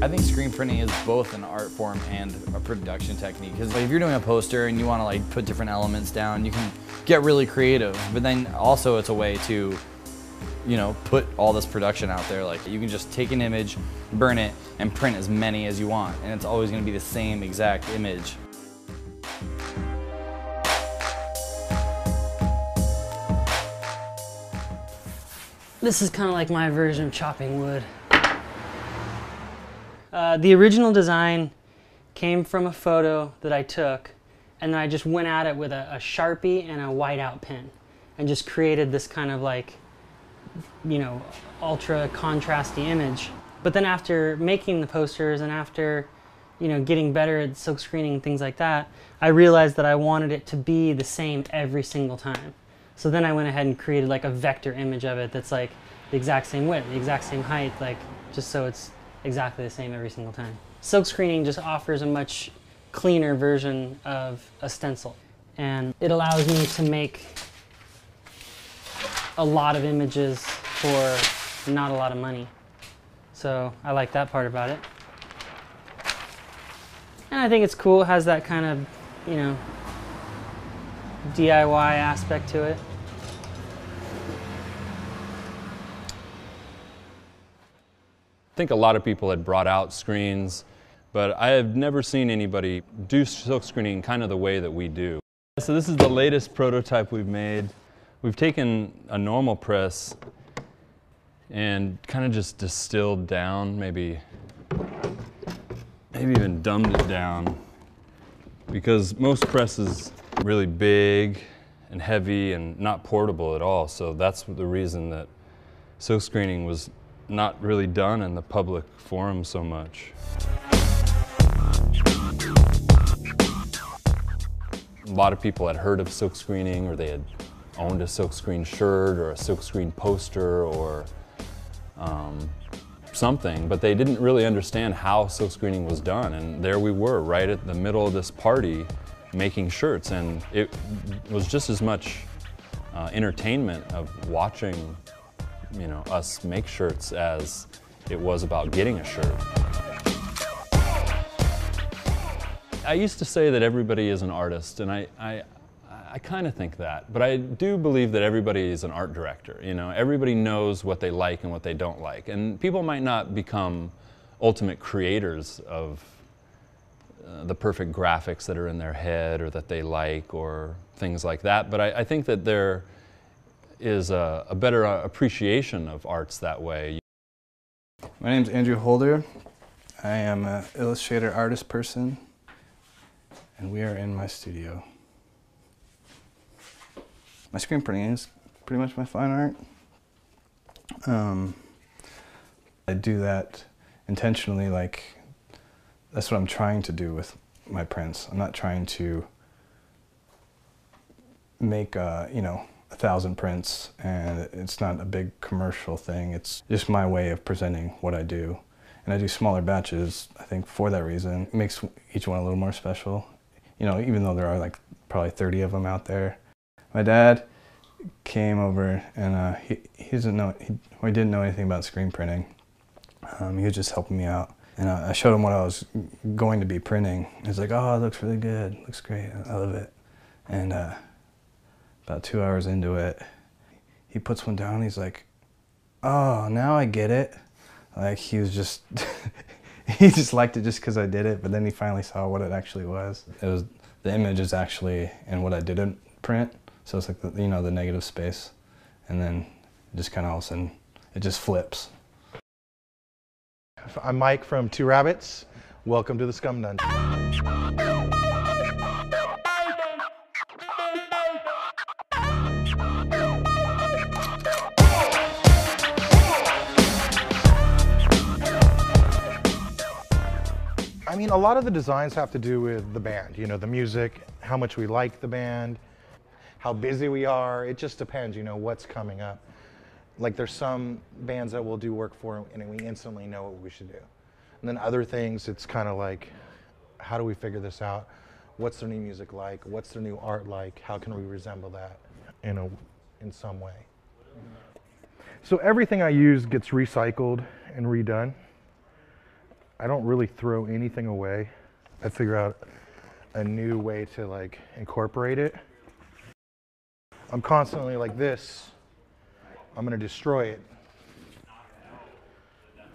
I think screen printing is both an art form and a production technique. Because if you're doing a poster and you want to like put different elements down, you can get really creative. But then also it's a way to, you know, put all this production out there. Like you can just take an image, burn it, and print as many as you want. And it's always going to be the same exact image. This is kind of like my version of chopping wood. The original design came from a photo that I took, and then I just went at it with a Sharpie and a whiteout pen and just created this kind of like, you know, ultra contrasty image. But then after making the posters and after, you know, getting better at silk screening and things like that, I realized that I wanted it to be the same every single time. So then I went ahead and created like a vector image of it that's like the exact same width, the exact same height, like just so it's exactly the same every single time. Silk screening just offers a much cleaner version of a stencil. And it allows me to make a lot of images for not a lot of money. So I like that part about it. And I think it's cool, it has that kind of, you know, DIY aspect to it. I think a lot of people had brought out screens, but I have never seen anybody do silk screening kind of the way that we do. So this is the latest prototype we've made. We've taken a normal press and kind of just distilled down, maybe even dumbed it down, because most presses are really big and heavy and not portable at all. So that's the reason that silk screening was not really done in the public forum so much. A lot of people had heard of silk screening, or they had owned a silk screen shirt or a silk screen poster or something, but they didn't really understand how silk screening was done. And there we were, right at the middle of this party, making shirts, and it was just as much entertainment of watching, you know, us make shirts as it was about getting a shirt. I used to say that everybody is an artist, and I kind of think that, but I do believe that everybody is an art director. You know, everybody knows what they like and what they don't like, and people might not become ultimate creators of the perfect graphics that are in their head or that they like or things like that, but I think that there is a better appreciation of arts that way. My name's Andrew Holder. I am an illustrator artist person, and we are in my studio. My screen printing is pretty much my fine art. I do that intentionally, like that's what I'm trying to do with my prints. I'm not trying to make, you know, 1,000 prints, and it's not a big commercial thing. It's just my way of presenting what I do. And I do smaller batches, I think, for that reason. It makes each one a little more special. You know, even though there are like probably 30 of them out there. My dad came over, and he didn't know anything about screen printing. He was just helping me out. And I showed him what I was going to be printing. He's like, "Oh, it looks really good. It looks great. I love it." And about 2 hours into it, he puts one down and he's like, "Oh, now I get it." Like he was just, he just liked it just because I did it, but then he finally saw what it actually was. The image is actually in what I didn't print, so it's like the, you know, the negative space, and then just kind of all of a sudden, it just flips. I'm Mike from Two Rabbits. Welcome to the Scum Dungeon. I mean, a lot of the designs have to do with the band, you know, the music, how much we like the band, how busy we are. It just depends, you know, what's coming up. Like there's some bands that we'll do work for and we instantly know what we should do. And then other things, it's kind of like, how do we figure this out? What's their new music like? What's their new art like? How can we resemble that in some way? So everything I use gets recycled and redone. I don't really throw anything away. I figure out a new way to like incorporate it. I'm constantly like this. I'm gonna destroy it,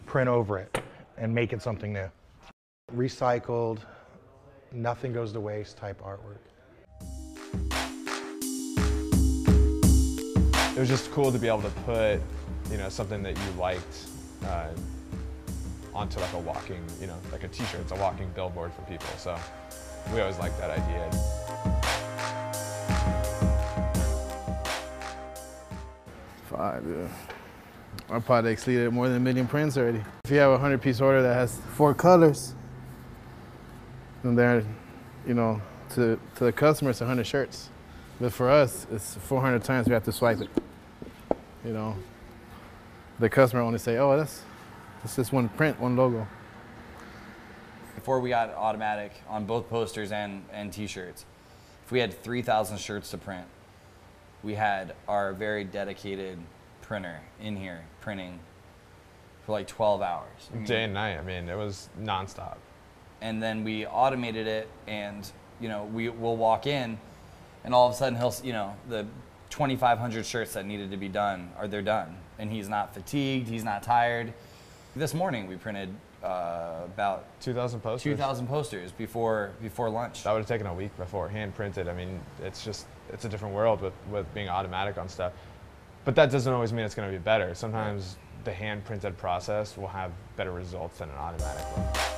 print over it, and make it something new. Recycled, nothing goes to waste type artwork. It was just cool to be able to put, you know, something that you liked onto like a walking, you know, like a t-shirt. It's a walking billboard for people. So we always liked that idea. Five, yeah. Our product exceeded more than 1 million prints already. If you have a 100-piece order that has 4 colors, then there, you know, to the customer it's 100 shirts. But for us, it's 400 times we have to swipe it. You know, the customer only say, oh, that's just one print, one logo. Before we got automatic on both posters and t-shirts, if we had 3,000 shirts to print, we had our very dedicated printer in here printing for like 12 hours. Day and night, I mean, it was nonstop. And then we automated it, and you know, we'll walk in, and all of a sudden he'll, you know, the 2,500 shirts that needed to be done, they're done. And he's not fatigued, he's not tired. This morning we printed about 2,000 posters? 2,000 posters before lunch. That would have taken a week before, hand printed. I mean, it's a different world with being automatic on stuff. But that doesn't always mean it's going to be better. Sometimes the hand printed process will have better results than an automatic one.